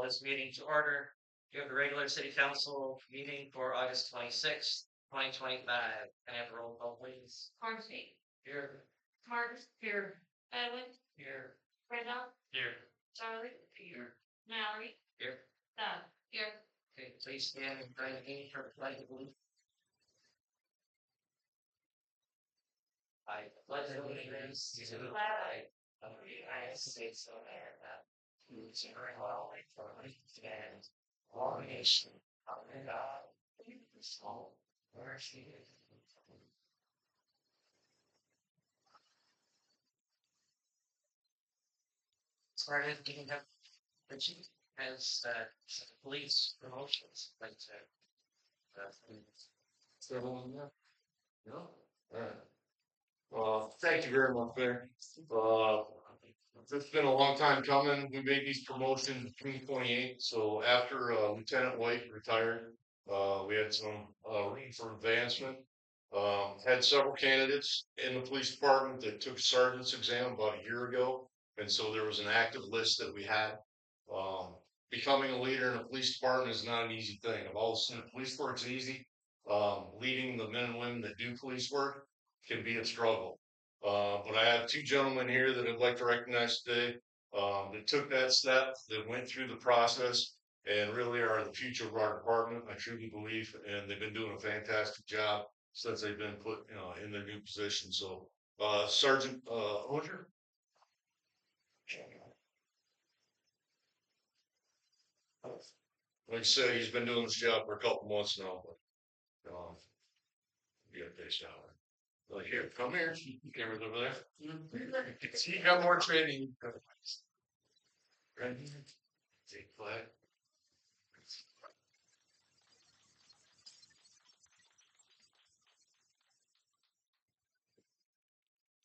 this meeting to order. You have the regular city council meeting for August 26th, 2025. Can I have a roll call, please? Hornsby. Here. Martin. Here. Edwin. Here. Brenda. Here. Charlie. Here. Mallory. Here. Doug. Here. Okay, please stand and join me for the pledge of allegiance. I pledge allegiance to the flag of the United States of America, to which republic for which it stands, one nation, under God, indivisible, mercy and justice. Started getting up. Richie has police promotions. Like everyone know? No? Thank you very much, Mayor. It's been a long time coming. We made these promotions in June 28th. So after Lieutenant White retired, we had some room for advancement. Had several candidates in the police department that took sergeant's exam about a year ago, and so there was an active list that we had. Becoming a leader in a police department is not an easy thing. I've always seen police work's easy. Leading the men and women that do police work can be a struggle. But I have two gentlemen here that I'd like to recognize today that took that step, that went through the process, and really are the future of our department. I truly believe, and they've been doing a fantastic job since they've been put in their new position. So, Sergeant Oger. Like I said, he's been doing this job for a couple months now, but be a base hour. Like here, come here. Camera's over there. You got more training. Right here. Take flag.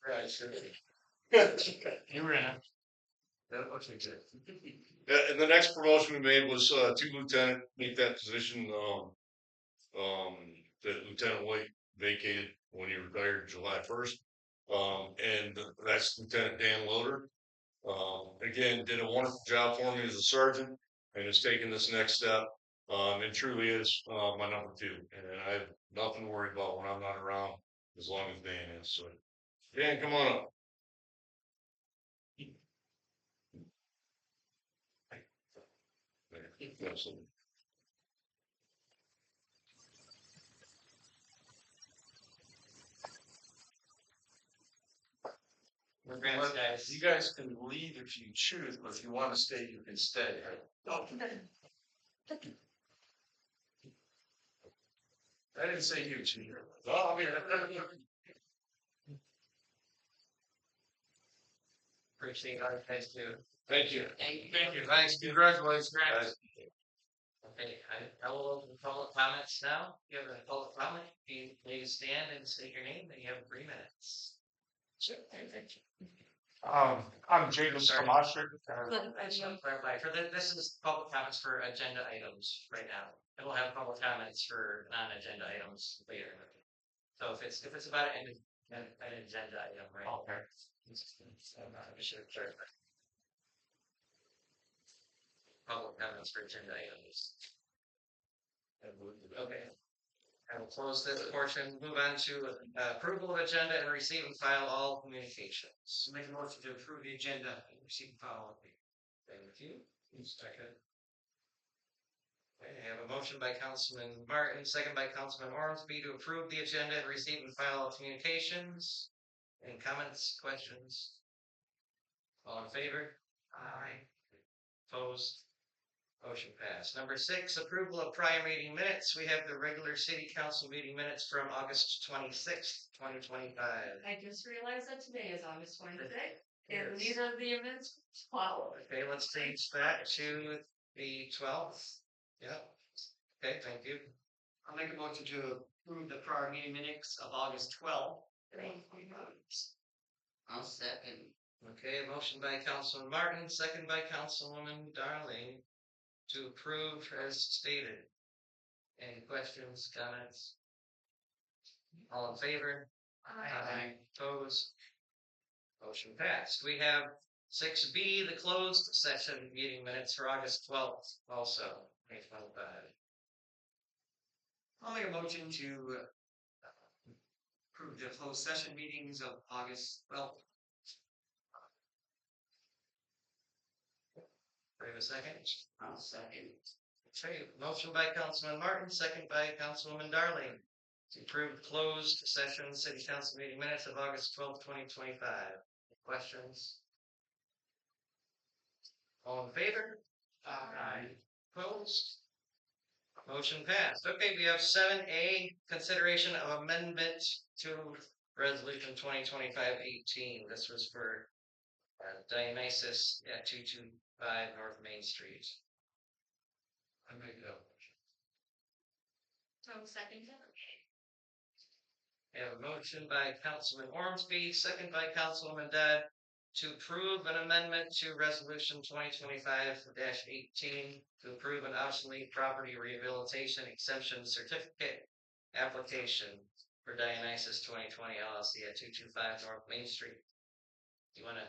Right, sure. You were in it. Yeah, and the next promotion we made was to lieutenant, make that position that Lieutenant White vacated when he retired July 1st. And that's Lieutenant Dan Loader. Again, did a wonderful job for me as a sergeant and has taken this next step. And truly is my number two. And I have nothing to worry about when I'm not around as long as Dan is. So, Dan, come on up. Absolutely. Guys. You guys can leave if you choose, but if you want to stay, you can stay. Oh. I didn't say you, Chief. Oh, I mean, Appreciate our guys too. thank you. Thank you. Thanks. Congratulations, guys. Okay, I will open public comments now. If you have a public comment, you please stand and say your name, and you have 3 minutes. Sure, thank you. I'm Jacob Skamashik. This is public comments for agenda items right now. And we'll have public comments for non-agenda items later. So if it's about an agenda item, right? Okay. Sure. Public comments for agenda items. Okay. I will close this portion, move on to approval of agenda and receive and file all communications. Make a motion to approve the agenda and receive and file all. Thank you. Second. Okay, I have a motion by Councilman Martin, second by Councilman Ormsby to approve the agenda and receive and file all communications. Any comments, questions? All in favor? Aye. Opposed? Motion passed. Number 6, approval of prior meeting minutes. We have the regular city council meeting minutes from August 26th, 2025. I just realized that today is August 26th. And these are the events. Wow. Okay, let's change that to the 12th. Yep. Okay, thank you. I'll make a motion to approve the prior meeting minutes of August 12th. I'll second. Okay, a motion by Councilman Martin, second by Councilwoman Darling to approve as stated. Any questions, comments? All in favor? Aye. Opposed? Motion passed. We have 6B, the closed session meeting minutes for August 12th, also 2025. I'll make a motion to approve the closed session meetings of August 12th. Do we have a second? I'll second. Okay, motion by Councilman Martin, second by Councilwoman Darling to approve closed session city council meeting minutes of August 12th, 2025. Questions? All in favor? Aye. Opposed? Motion passed. Okay, we have 7A, consideration of amendment to resolution 2025-18. This was for Dionysus at 225 North Main Street. I make that motion. So second. We have a motion by Councilman Ormsby, second by Councilwoman Dodd, to approve an amendment to resolution 2025-18 to approve an obsolete property rehabilitation exemption certificate application for Dionysus 2020 LLC at 225 North Main Street. Do you want to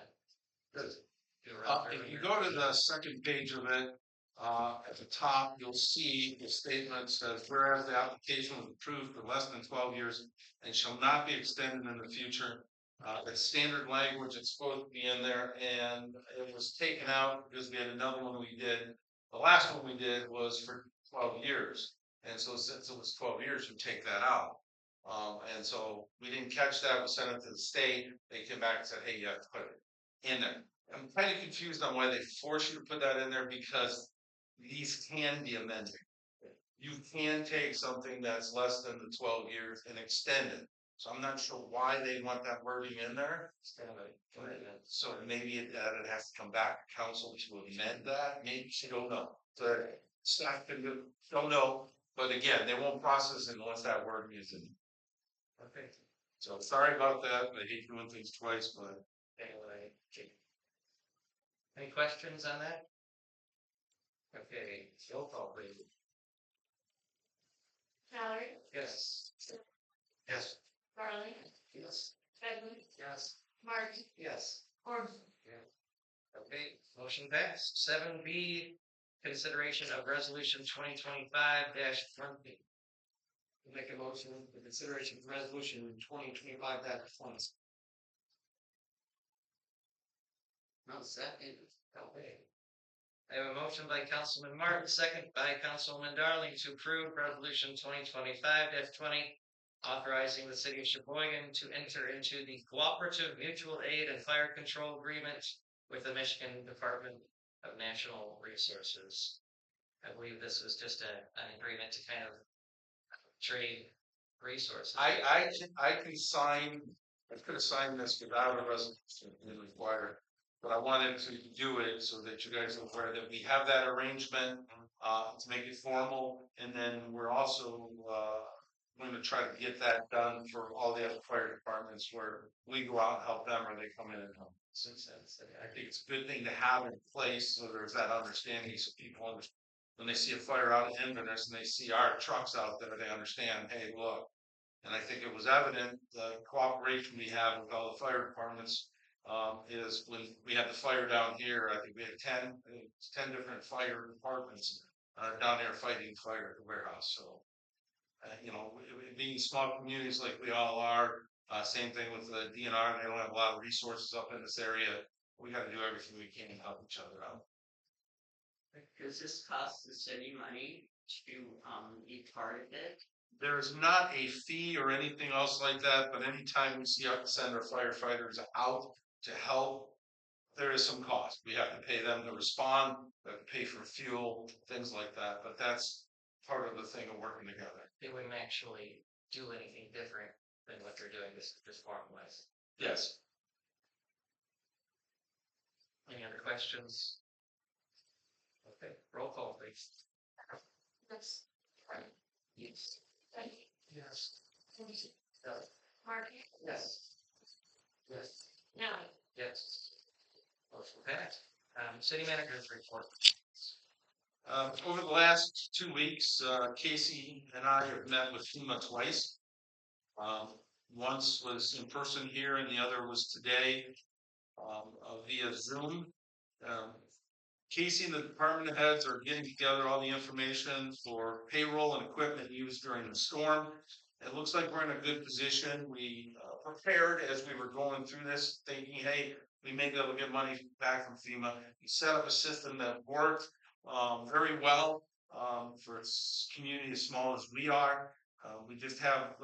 do a run through If you here? go to the second page of it, at the top, you'll see the statement says, whereas the application was approved for less than 12 years and shall not be extended in the future. It's standard language, it's supposed to be in there, and it was taken out because we had another one we did. The last one we did was for 12 years, and so since it was 12 years, you take that out. And so we didn't catch that, we sent it to the state, they came back and said, hey, you have to put it in there. I'm kind of confused on why they force you to put that in there because these can be amended. You can take something that's less than the 12 years and extend it. So I'm not sure why they want that wording in there. So maybe it has to come back to council to amend that. Maybe she don't know. The staff can do, don't know. But again, they won't process it unless that wording is in. Okay. So sorry about that. I hate doing things twice, but Anyway, any questions on that? Okay, roll call, please. Mallory, Yes. Yes. Darling, Yes. Edwin, Yes. Martin, Yes. Ormsby. Okay, motion passed. 7B, consideration of resolution 2025-20. Make a motion for consideration of resolution 2025-20. No second. Okay. I have a motion by Councilman Martin, second by Councilwoman Darling to approve resolution 2025-20, authorizing the city of Cheboygan to enter into the cooperative mutual aid and fire control agreement with the Michigan Department of Natural Resources. I believe this was just an agreement to kind of trade resources. I can sign, I could have signed this without a resolution required, but I wanted to do it so that you guys are aware that we have that arrangement, to make it formal, and then we're also, going to try to get that done for all the other fire departments where we go out and help them or they come in and help. I think it's a good thing to have in place, so there's that understanding, so people understand. When they see a fire out in Inverness and they see our trucks out there, they understand, hey, look. And I think it was evident, the cooperation we have with all the fire departments, is when we had the fire down here, I think we had 10 different fire departments, down there fighting fire at the warehouse, so. Being small communities like we all are, same thing with the DNR, they don't have a lot of resources up in this area. We gotta do everything we can to help each other out. Does this cost the city money to be part of it? There's not a fee or anything else like that, but anytime we see us send our firefighters out to help, there is some cost. We have to pay them to respond, we have to pay for fuel, things like that, but that's part of the thing of working together. They wouldn't actually do anything different than what they're doing, this form-wise. Yes. Any other questions? Okay, roll call, please. Yes. Yes. Becky, Yes. Ormsby, Yes. Martin, Yes. Yes. Mallory. Yes. Motion passed. City manager's report. Over the last 2 weeks, Casey and I have met with FEMA twice. Once was in person here and the other was today. via Zoom. Um, Casey and the department heads are getting together all the information for payroll and equipment used during the storm. It looks like we're in a good position. We prepared as we were going through this, thinking, hey, we may be able to get money back from FEMA. We set up a system that worked very well for a community as small as we are. We just have,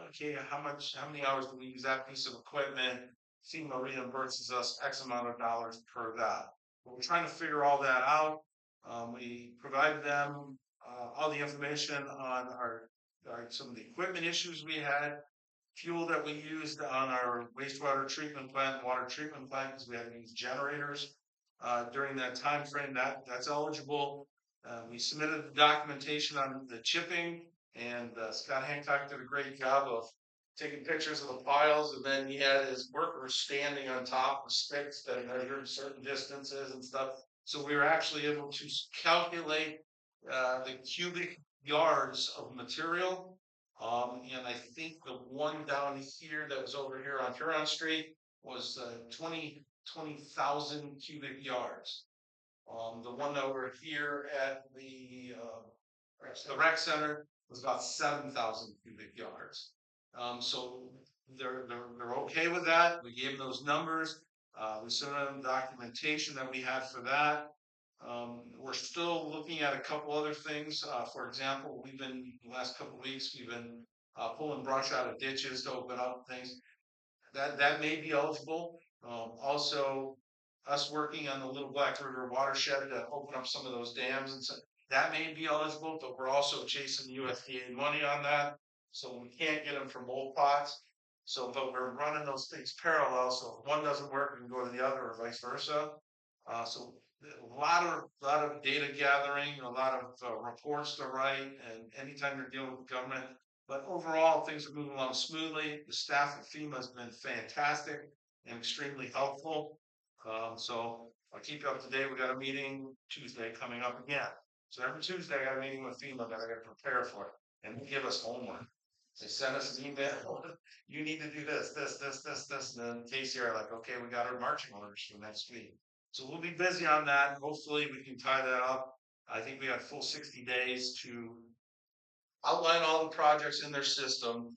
okay, how many hours do we use that piece of equipment? FEMA reimburses us X amount of dollars per that. But we're trying to figure all that out. We provided them all the information on some of the equipment issues we had, fuel that we used on our wastewater treatment plant, water treatment plant, because we had to use generators during that time frame. That's eligible. We submitted the documentation on the chipping, and Scott Hancock did a great job of taking pictures of the piles, and then he had his workers standing on top of sticks that measured certain distances and stuff. So we were actually able to calculate the cubic yards of material. And I think the one down here that was over here on Huron Street was 20,000 cubic yards. The one over here at the rec center was about 7,000 cubic yards. So they're okay with that. We gave them those numbers. We sent them documentation that we had for that. We're still looking at a couple other things. For example, the last couple of weeks, we've been pulling brush out of ditches to open up things. That may be eligible. Also, us working on the Little Black River watershed to open up some of those dams and stuff, that may be eligible, but we're also chasing USDA money on that. So we can't get them from old pots. So, but we're running those things parallel. So if one doesn't work, we can go to the other or vice versa. So a lot of data gathering, a lot of reports to write, and anytime you're dealing with government. But overall, things are moving along smoothly. The staff at FEMA has been fantastic and extremely helpful. So I'll keep you up to date. We got a meeting Tuesday coming up again. So every Tuesday I got a meeting with FEMA that I got to prepare for, and they give us homework. They send us an email. You need to do this, and then Casey are like, okay, we got our marching orders for next week. So we'll be busy on that. Hopefully we can tie that up. I think we have full 60 days to outline all the projects in their system.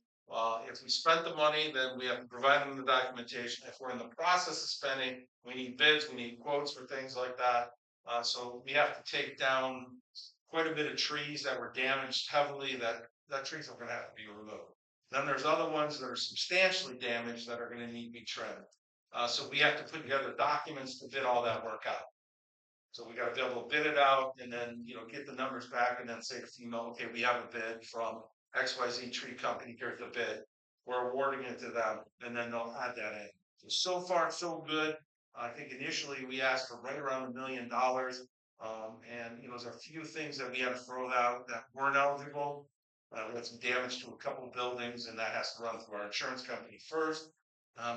If we spent the money, then we have to provide them the documentation. If we're in the process of spending, we need bids, we need quotes for things like that. So we have to take down quite a bit of trees that were damaged heavily. That trees are going to have to be removed. Then there's other ones that are substantially damaged that are going to need to be trimmed. So we have to put together documents to bid all that work out. So we got to be able to bid it out and then, get the numbers back and then say to FEMA, okay, we have a bid from XYZ tree company, here's the bid. We're awarding it to them, and then they'll add that in. So far, so good. I think initially we asked for right around $1 million. And, there's a few things that we had to throw out that weren't eligible. We had some damage to a couple of buildings, and that has to run through our insurance company first.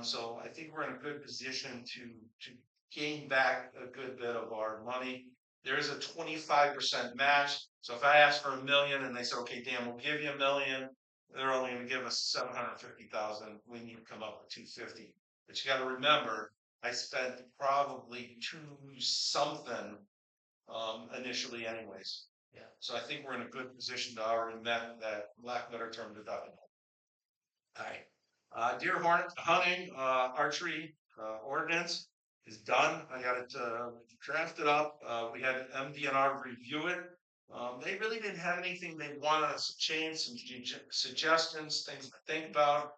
So I think we're in a good position to gain back a good bit of our money. There is a 25% match. So if I ask for $1 million and they say, okay, Dan, we'll give you $1 million, they're only going to give us 750,000. We need to come up with 250. But you got to remember, I spent probably two something initially, anyways. Yeah. So I think we're in a good position to already met that lack of better term deductible. All right. Deer hunting, archery ordinance is done. I got it drafted up. We had MDNR review it. They really didn't have anything they wanted us to change, some suggestions, things to think about.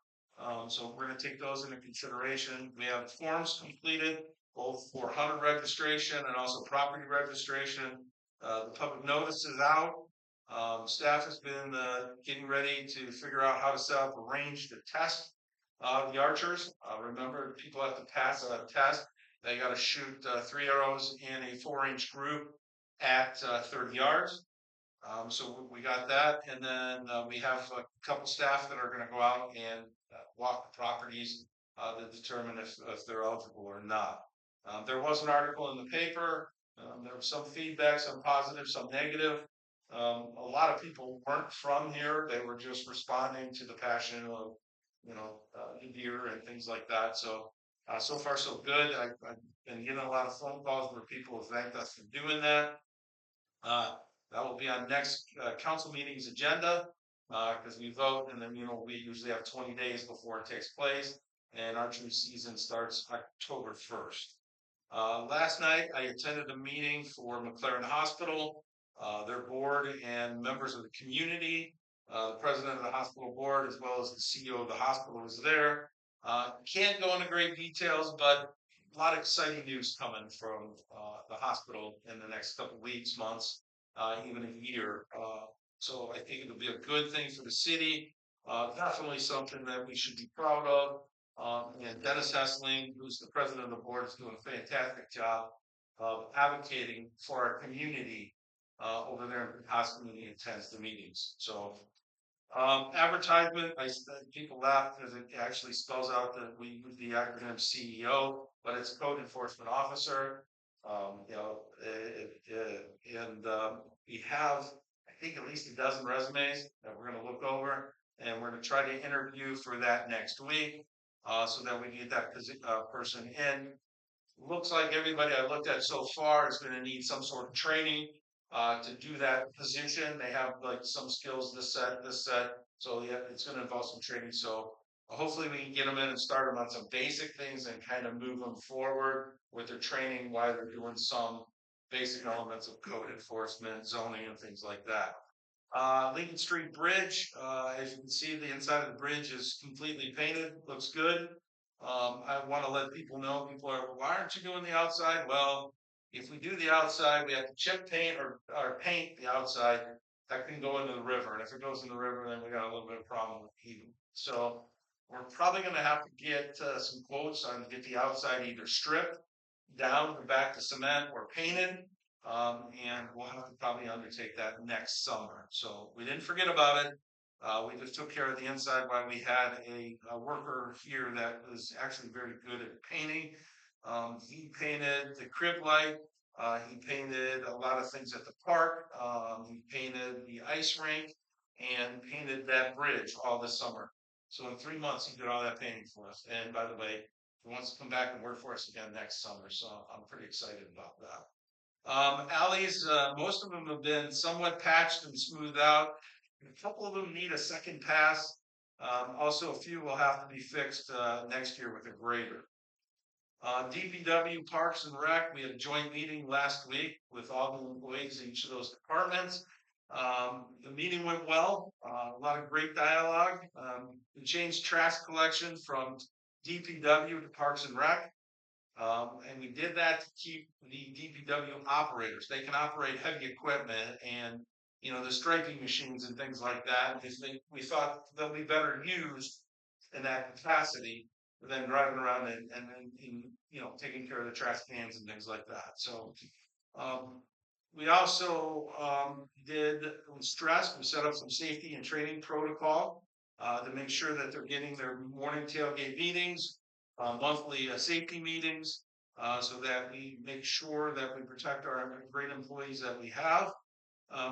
So we're going to take those into consideration. We have forms completed, both for hunter registration and also property registration. The public notice is out. Staff has been getting ready to figure out how to set up a range to test the archers. Remember, people have to pass a test. They got to shoot 3 arrows in a 4-inch group at 30 yards. So we got that, and then we have a couple staff that are going to go out and walk the properties to determine if they're eligible or not. There was an article in the paper. There was some feedback, some positive, some negative. A lot of people weren't from here. They were just responding to the passion of, the deer and things like that. So So far, so good. I've been getting a lot of phone calls where people have thanked us for doing that. That will be on next council meeting's agenda, because we vote and then, we usually have 20 days before it takes place. And archery season starts October 1st. Last night, I attended a meeting for McLaren Hospital, their board and members of the community. The president of the hospital board, as well as the CEO of the hospital, was there. Can't go into great details, but a lot of exciting news coming from the hospital in the next couple weeks, months, even a year. So I think it'll be a good thing for the city. Definitely something that we should be proud of. And Dennis Hessling, who's the president of the board, is doing a fantastic job of advocating for our community over there in Haas community attends the meetings. So advertisement, people laugh because it actually spells out that we use the acronym CEO, but it's code enforcement officer. We have, I think, at least a dozen resumes that we're going to look over, and we're going to try to interview for that next week, so that we get that person in. Looks like everybody I looked at so far is going to need some sort of training to do that position. They have like some skills, this set. So yeah, it's going to involve some training. So hopefully we can get them in and start them on some basic things and kind of move them forward with their training while they're doing some basic elements of code enforcement, zoning, and things like that. Lincoln Street Bridge, as you can see, the inside of the bridge is completely painted, looks good. I want to let people know, people are, why aren't you doing the outside? Well, if we do the outside, we have to chip paint or paint the outside. That can go into the river. And if it goes in the river, then we got a little bit of problem with heating. So we're probably going to have to get some quotes on get the outside either stripped down and back to cement or painted. And we'll have to probably undertake that next summer. So we didn't forget about it. We just took care of the inside while we had a worker here that was actually very good at painting. He painted the crib light. He painted a lot of things at the park. He painted the ice rink and painted that bridge all this summer. So in 3 months, he did all that painting for us. And by the way, he wants to come back and work for us again next summer. So I'm pretty excited about that. Alleys, most of them have been somewhat patched and smoothed out. A couple of them need a second pass. Also, a few will have to be fixed next year with a grader. DPW, Parks and Rec, we had a joint meeting last week with all the employees in each of those departments. The meeting went well, a lot of great dialogue. We changed trash collection from DPW to Parks and Rec. And we did that to keep the DPW operators. They can operate heavy equipment and, the striping machines and things like that. We thought they'll be better used in that capacity than driving around and taking care of the trash cans and things like that. So, we also we set up some safety and training protocol to make sure that they're getting their morning tailgate meetings, monthly safety meetings, so that we make sure that we protect our great employees that we have.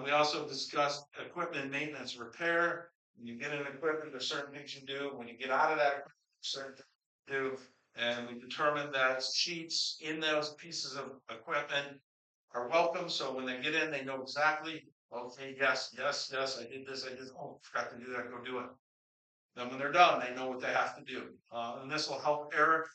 We also discussed equipment maintenance repair. When you get in equipment, there's certain things you do. When you get out of that, certain things you do. And we determined that sheets in those pieces of equipment are welcome. So when they get in, they know exactly, okay, yes, I did this, forgot to do that, go do it. Then when they're done, they know what they have to do. And this will help Eric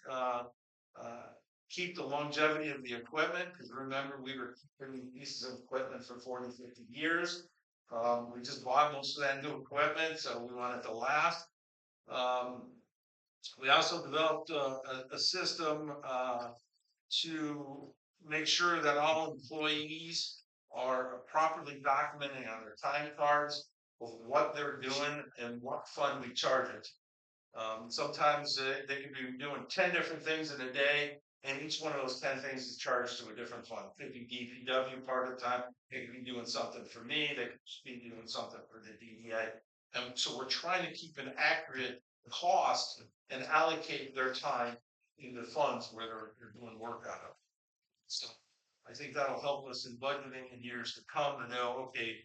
keep the longevity of the equipment, because remember, we were keeping pieces of equipment for 40, 50 years. We just bought most of that new equipment, so we want it to last. We also developed a system to make sure that all employees are properly documenting on their time cards of what they're doing and what fund we charge it. Sometimes they could be doing 10 different things in a day, and each one of those 10 things is charged to a different fund. It could be DPW part of the time. They could be doing something for me. They could be doing something for the DEA. And so we're trying to keep an accurate cost and allocate their time in the funds where they're doing work out of. So I think that'll help us in budgeting in years to come to know, okay,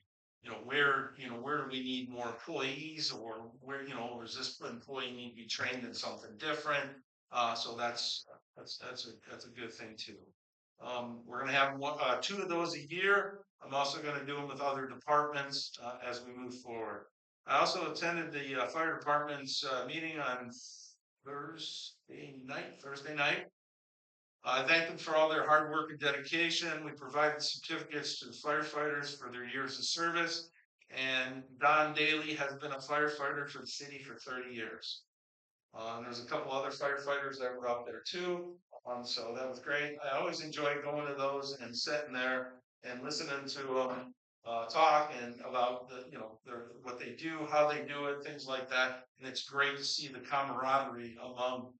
where do we need more employees, or where, does this employee need to be trained in something different? So that's a good thing too. We're gonna have two of those a year. I'm also gonna do them with other departments, as we move forward. I also attended the fire department's meeting on Thursday night. I thank them for all their hard work and dedication. We provided certificates to the firefighters for their years of service. And Don Daly has been a firefighter for the city for 30 years. There's a couple other firefighters that were out there too. So that was great. I always enjoy going to those and sitting there and listening to them talk and about what they do, how they do it, things like that. And it's great to see the camaraderie among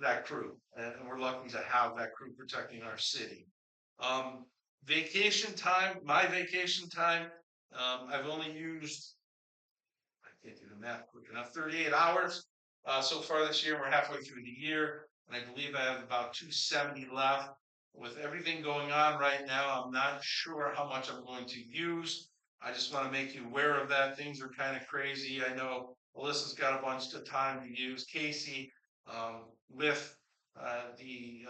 that crew, and we're lucky to have that crew protecting our city. Vacation time, my vacation time, I've only used, I can't do the math quick enough, 38 hours so far this year. We're halfway through the year, and I believe I have about 270 left. With everything going on right now, I'm not sure how much I'm going to use. I just want to make you aware of that. Things are kind of crazy. I know Melissa's got a bunch of time to use. Casey, with the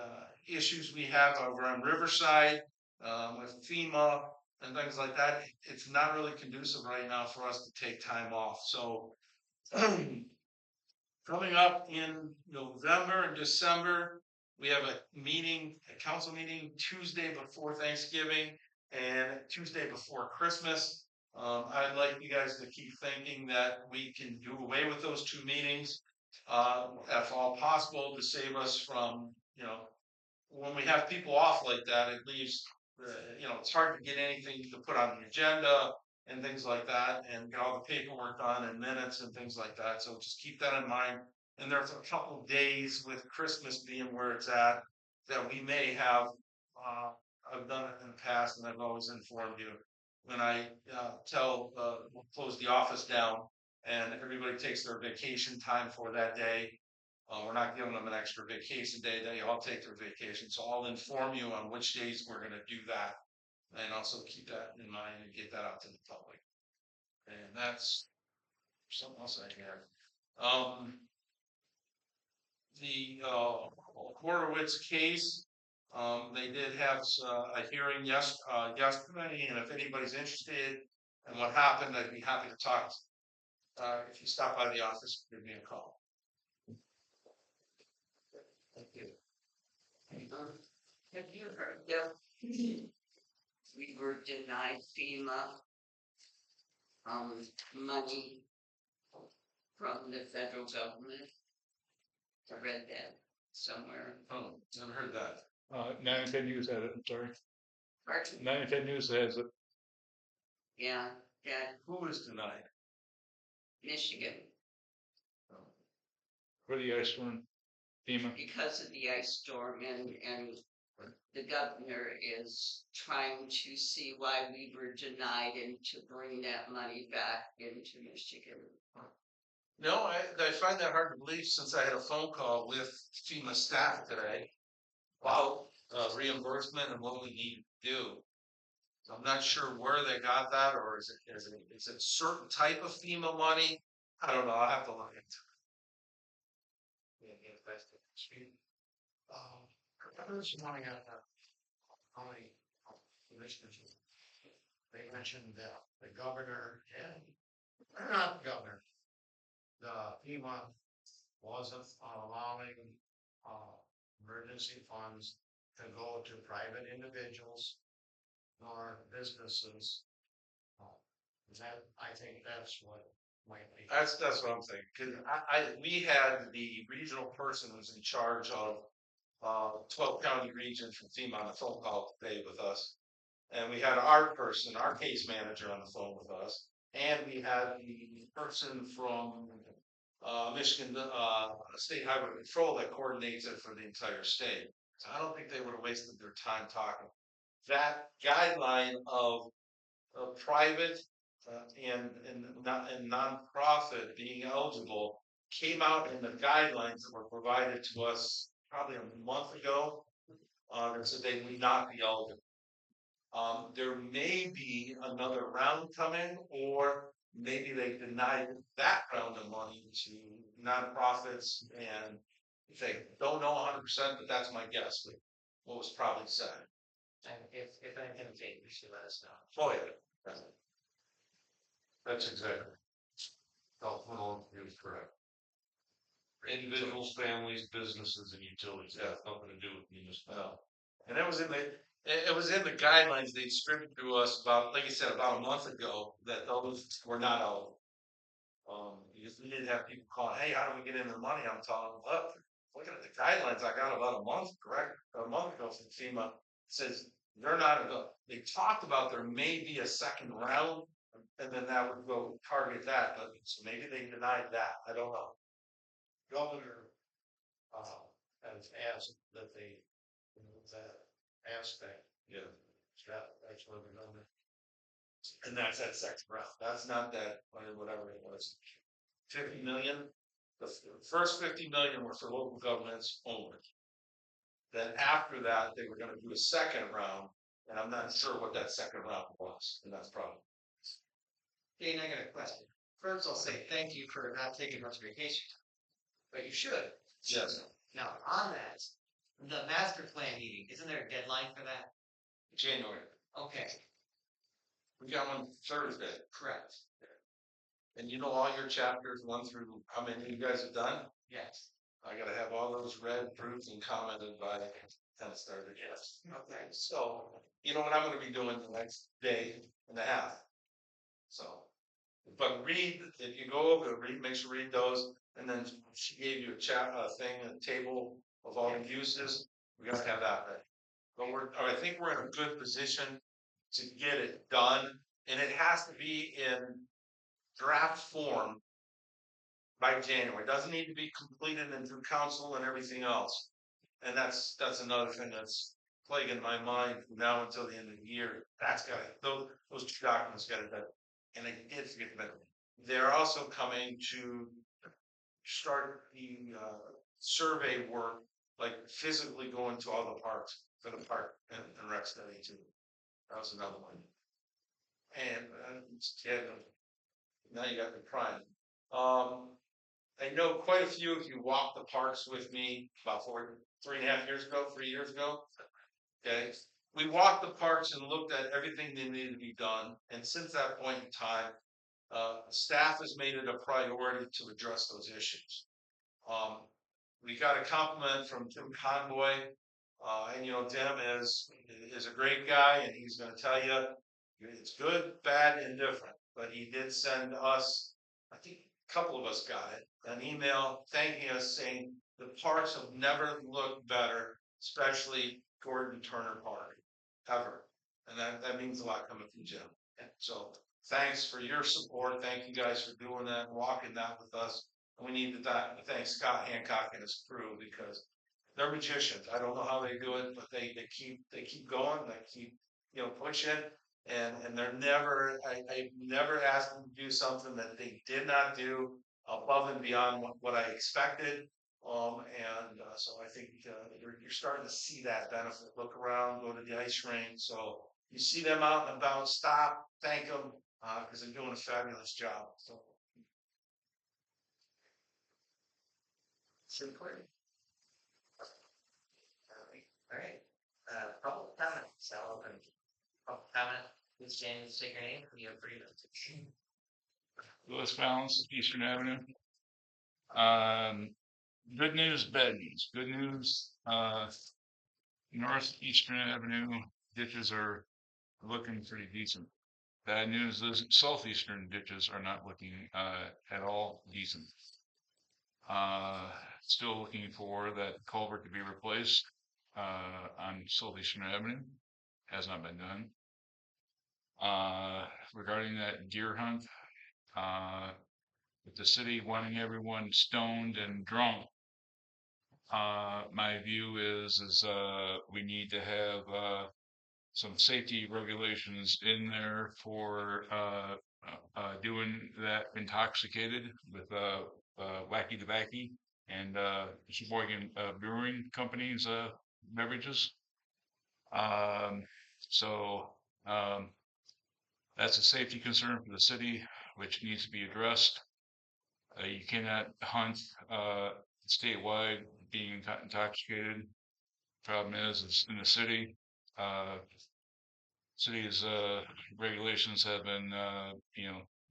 issues we have over on Riverside, with FEMA and things like that, it's not really conducive right now for us to take time off. So coming up in November and December, we have a council meeting Tuesday before Thanksgiving and Tuesday before Christmas. I'd like you guys to keep thinking that we can do away with those two meetings, if all possible, to save us from, when we have people off like that, it leaves, it's hard to get anything to put on the agenda and things like that, and get all the paperwork done and minutes and things like that. So just keep that in mind. And there's a couple days with Christmas being where it's at that we may have. I've done it in the past, and I've always informed you when I we'll close the office down, and everybody takes their vacation time for that day. We're not giving them an extra vacation day. They all take their vacation, so I'll inform you on which days we're going to do that. And also keep that in mind and get that out to the public. And that's something else I have. The Horowitz case, they did have a hearing yesterday, and if anybody's interested in what happened, I'd be happy to talk. If you stop by the office, give me a call. Thank you. Have you heard that we were denied FEMA money from the federal government? I read that somewhere. Oh, never heard that. 9 and 10 News had it, I'm sorry. Pardon? 9 and 10 News has it. Yeah, that Who was denied? Michigan, For the ice storm, FEMA. because of the ice storm, and the governor is trying to see why we were denied and to bring that money back into Michigan. No, I find that hard to believe since I had a phone call with FEMA staff today about reimbursement and what we need to do. So I'm not sure where they got that, or is it a certain type of FEMA money? I don't know. I'll have to look into it. This morning at the county commissioners, they mentioned that the governor and not the governor, the FEMA wasn't allowing emergency funds to go to private individuals nor businesses. I think that's what might be. That's what I'm thinking. Cause we had the regional person who's in charge of 12 county regions from FEMA on the phone call today with us. And we had our person, our case manager on the phone with us. And we had the person from Michigan State Highway Patrol that coordinates it for the entire state. So I don't think they would have wasted their time talking. That guideline of private and nonprofit being eligible came out in the guidelines that were provided to us probably a month ago. That said they would not be eligible. There may be another round coming, or maybe they denied that round of money to nonprofits and They don't know 100%, but that's my guess. What was probably said. And if anything changes, you should let us know. Oh yeah, That's exactly. Telephone is correct. Individuals, families, businesses, and utilities have nothing to do with municipality. and that was in the guidelines they distributed to us about, like I said, about a month ago. That those were not out. Because we did have people calling, hey, how do we get in the money? I'm telling them, look at the guidelines I got about a month ago from FEMA. Says they're not they talked about there may be a second round, and then that would go target that, but so maybe they denied that. I don't know. Governor, has asked that they remove that aspect. Yeah. That's where we're going. And that's that second round. That's not that, whatever it was. 50 million. The first 50 million were for local governments only. Then after that, they were going to do a second round, and I'm not sure what that second round was, and that's probably. Dane, I got a question. First, I'll say thank you for not taking much vacation time, but you should. Yes. Now, on that, the master plan meeting, isn't there a deadline for that? January. Okay, We got one Thursday. correct. And you know all your chapters 1 through how many you guys have done? Yes. I gotta have all those read, approved, and commented by 10 started. Yes. Okay. So, you know what I'm gonna be doing the next day and a half. So, but read, if you go over, make sure you read those, and then she gave you a table of all the uses. We gotta have that ready. But I think we're in a good position to get it done, and it has to be in draft form by January. It doesn't need to be completed and through council and everything else. And that's another thing that's plaguing my mind from now until the end of the year. That's got those 2 documents got it done. And I did forget that they're also coming to start the survey work, like physically going to all the parks for the park and rec study too. That was another one. And now you got the prime. I know quite a few of you walked the parks with me about 3 years ago. Okay. We walked the parks and looked at everything that needed to be done. And since that point in time, staff has made it a priority to address those issues. We got a compliment from Tim Conboy, and you know, Tim is a great guy, and he's going to tell you it's good, bad, and different. But he did send us, I think a couple of us got it, an email thanking us, saying the parks have never looked better, especially Gordon Turner Park, ever. And that means a lot coming from Jim. So thanks for your support. Thank you guys for doing that and walking that with us. And we need to thank Scott Hancock and his crew because they're magicians. I don't know how they do it, but they keep going. They keep pushing. And they're never. I've never asked them to do something that they did not do above and beyond what I expected. So I think you're starting to see that benefit. Look around, go to the ice rink. So you see them out and about, stop, thank them, because they're doing a fabulous job. So. Super. All right. Public comment. So open. Public comment. Please, James, take your name. You have 3 minutes. Lewis Valens, Eastern Avenue. Good news, bad news. Good news, Northeastern Avenue ditches are looking pretty decent. Bad news is southeastern ditches are not looking at all decent. Still looking for that culvert to be replaced on Southeastern Avenue. Has not been done. Regarding that deer hunt, with the city wanting everyone stoned and drunk, my view is we need to have some safety regulations in there for doing that intoxicated with Wacky Tobacco and Cheboygan Brewing Company's beverages. That's a safety concern for the city, which needs to be addressed. You cannot hunt statewide being intoxicated. Problem is in the city, city's regulations have been,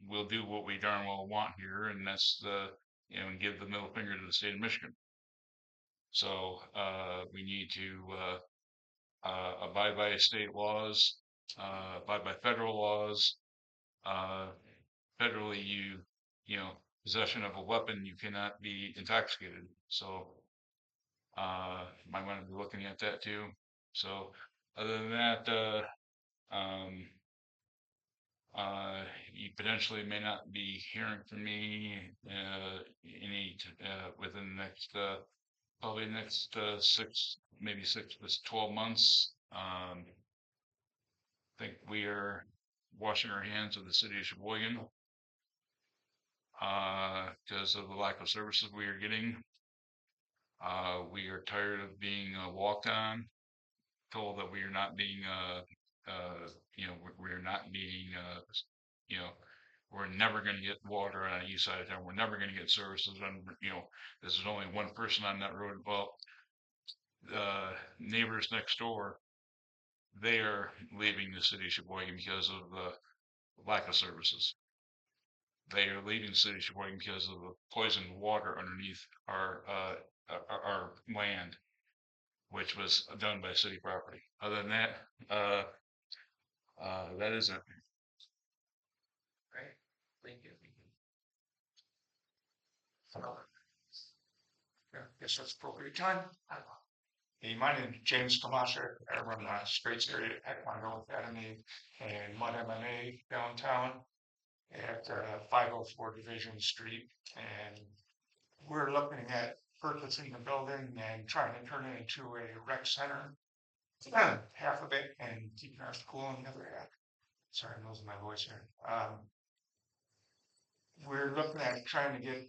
we'll do what we darn well want here, and that's and give the middle finger to the state of Michigan. So we need to abide by state laws, abide by federal laws. Federally, possession of a weapon, you cannot be intoxicated. So might want to be looking at that too. So other than that, you potentially may not be hearing from me within the next probably next 6 to 12 months. I think we are washing our hands of the city of Cheboygan because of the lack of services we are getting. We are tired of being walked on, told that we are not being, we're not being, we're never going to get water on the east side of town. We're never going to get services. And, this is only one person on that road. Well, the neighbors next door, they are leaving the city of Cheboygan because of the lack of services. They are leaving the city of Cheboygan because of the poisoned water underneath our land, which was done by city property. Other than that, that is it. Great, thank you. Yeah, guess that's appropriate time. Hey, my name is James Tomasha. I run the Straits area at Taekwondo Academy and Mud MMA downtown at 504 Division Street. And we're looking at purchasing the building and trying to turn it into a rec center. Half of it and keeping our school on the other half. Sorry, I'm losing my voice here. We're looking at trying to get